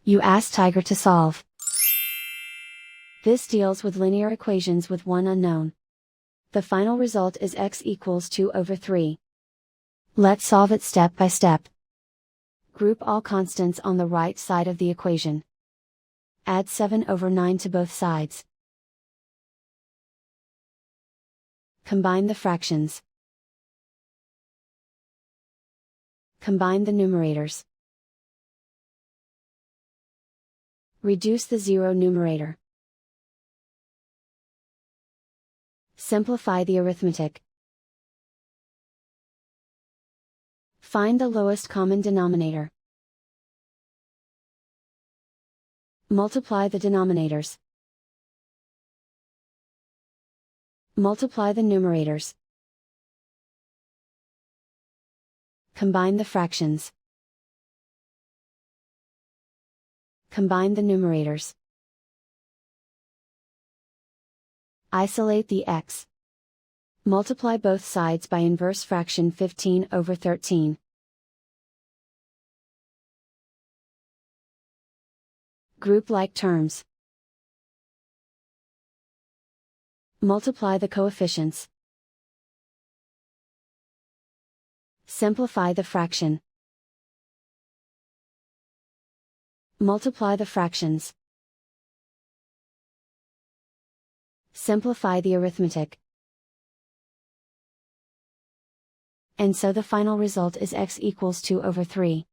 You ask Tiger to solve. This deals with linear equations with one unknown. The final result is x equals 2/3. Let's solve it step by step. Group all constants on the right side of the equation. Add 7/9 to both sides. Combine the fractions. Combine the numerators. Reduce the zero numerator. Simplify the arithmetic. Find the lowest common denominator. Multiply the denominators. Multiply the numerators. Combine the fractions. Combine the numerators. Isolate the x. Multiply both sides by inverse fraction 15/13. Group like terms. Multiply the coefficients. Simplify the fraction. Multiply the fractions. Simplify the arithmetic. And so the final result is x equals 2/3.